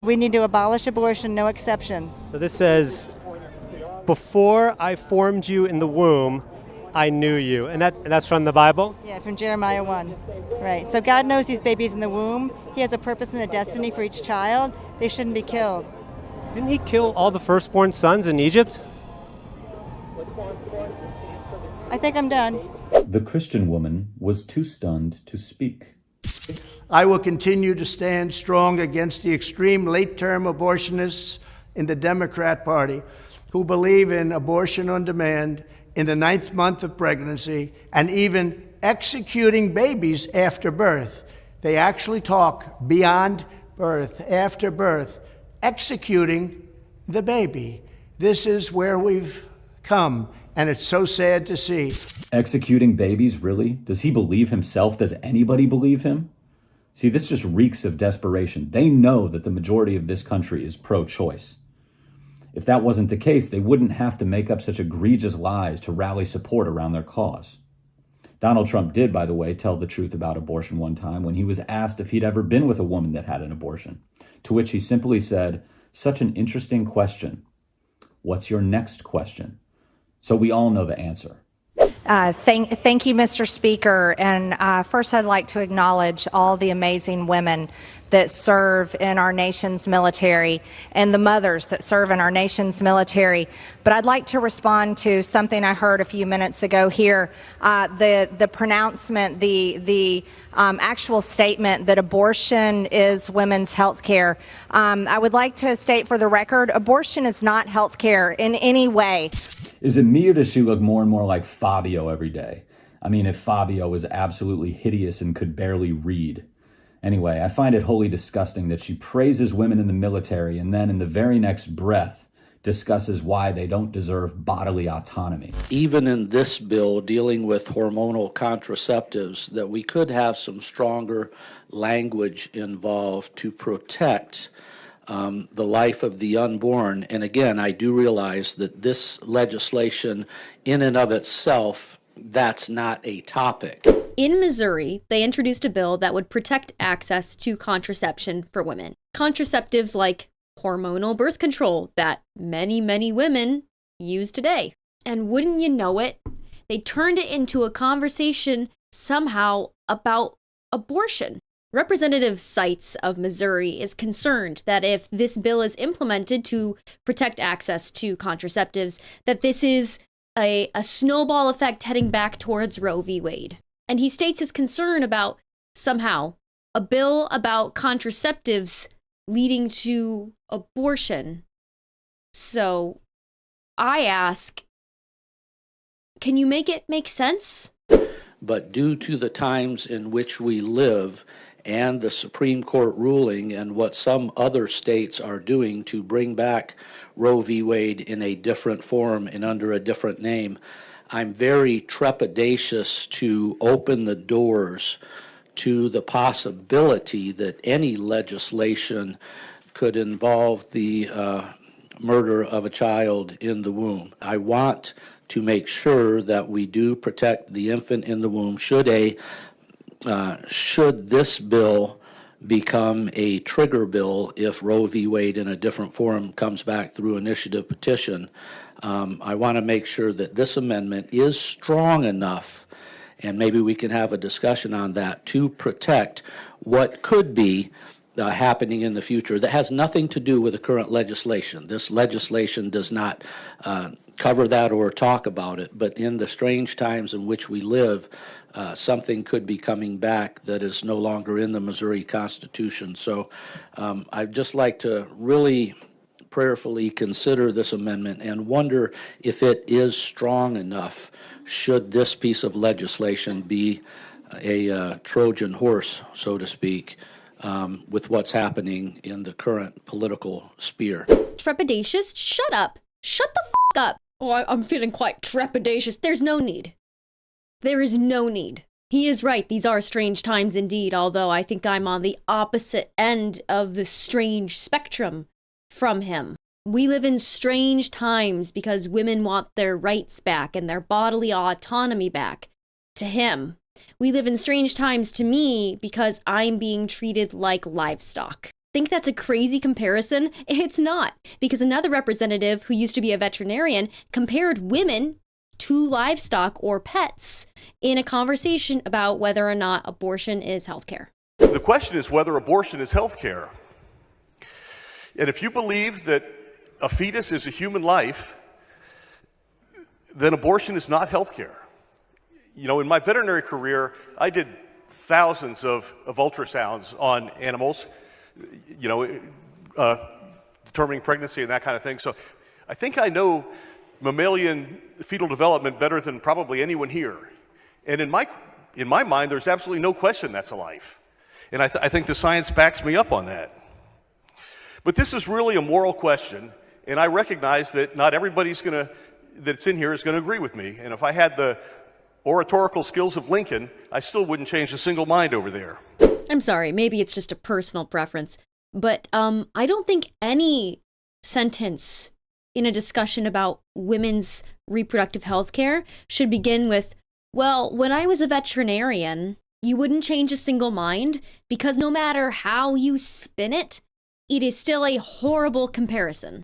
We need to abolish abortion, no exceptions. So this says, before I formed you in the womb, I knew you. And that's from the Bible? Yeah, from Jeremiah 1. Right. So God knows these babies in the womb. He has a purpose and a destiny for each child. They shouldn't be killed. Didn't he kill all the firstborn sons in Egypt? I think I'm done. The Christian woman was too stunned to speak. I will continue to stand strong against the extreme late-term abortionists in the Democrat Party who believe in abortion on demand in the 9th month of pregnancy and even executing babies after birth. They actually talk beyond birth, after birth, executing the baby. This is where we've come, and it's so sad to see. Executing babies, really? Does he believe himself? Does anybody believe him? See, this just reeks of desperation. They know that the majority of this country is pro-choice. If that wasn't the case, they wouldn't have to make up such egregious lies to rally support around their cause. Donald Trump did, by the way, tell the truth about abortion one time when he was asked if he'd ever been with a woman that had an abortion, to which he simply said, "Such an interesting question. What's your next question?" So we all know the answer. Thank you, Mr. Speaker. And first, I'd like to acknowledge all the amazing women that serve in our nation's military and the mothers that serve in our nation's military. But I'd like to respond to something I heard a few minutes ago here. The pronouncement, the actual statement that abortion is women's health care. I would like to state for the record, abortion is not health care in any way. Is it me, or does she look more and more like Fabio every day? I mean, if Fabio was absolutely hideous and could barely read. Anyway, I find it wholly disgusting that she praises women in the military and then in the very next breath discusses why they don't deserve bodily autonomy. Even in this bill dealing with hormonal contraceptives, that we could have some stronger language involved to protect the life of the unborn. And again, I do realize that this legislation in and of itself, that's not a topic. In Missouri, they introduced a bill that would protect access to contraception for women. Contraceptives like hormonal birth control that many, many women use today. And wouldn't you know it, they turned it into a conversation somehow about abortion. Representative Seitz of Missouri is concerned that if this bill is implemented to protect access to contraceptives, that this is a snowball effect heading back towards Roe v. Wade. And he states his concern about somehow a bill about contraceptives leading to abortion. So I ask, can you make it make sense? But due to the times in which we live and the Supreme Court ruling and what some other states are doing to bring back Roe v. Wade in a different form and under a different name, I'm very trepidatious to open the doors to the possibility that any legislation could involve the murder of a child in the womb. I want to make sure that we do protect the infant in the womb. Should this bill become a trigger bill if Roe v. Wade in a different form comes back through initiative petition, I want to make sure that this amendment is strong enough, and maybe we can have a discussion on that, to protect what could be happening in the future that has nothing to do with the current legislation. This legislation does not cover that or talk about it, but in the strange times in which we live, something could be coming back that is no longer in the Missouri Constitution. So I'd just like to really prayerfully consider this amendment and wonder if it is strong enough should this piece of legislation be a Trojan horse, so to speak, with what's happening in the current political sphere. Trepidatious? Shut up. Shut the up. Oh, I'm feeling quite trepidatious. There's no need. There is no need. He is right. These are strange times indeed, although I think I'm on the opposite end of the strange spectrum from him. We live in strange times because women want their rights back and their bodily autonomy back. To him, we live in strange times to me because I'm being treated like livestock. think that's a crazy comparison? It's not, because another representative who used to be a veterinarian compared women to livestock or pets in a conversation about whether or not abortion is healthcare. The question is whether abortion is healthcare. And if you believe that a fetus is a human life, then abortion is not healthcare. You know, in my veterinary career, I did thousands of ultrasounds on animals, you know, determining pregnancy and that kind of thing. So I think I know mammalian fetal development better than probably anyone here. And in my mind, there's absolutely no question that's a life. And I think the science backs me up on that. But this is really a moral question, and I recognize that not everybody's that's in here is going to agree with me. And if I had the oratorical skills of Lincoln, I still wouldn't change a single mind over there. I'm sorry, maybe it's just a personal preference, but I don't think any sentence in a discussion about women's reproductive health care should begin with, well, when I was a veterinarian, you wouldn't change a single mind, because no matter how you spin it, it is still a horrible comparison.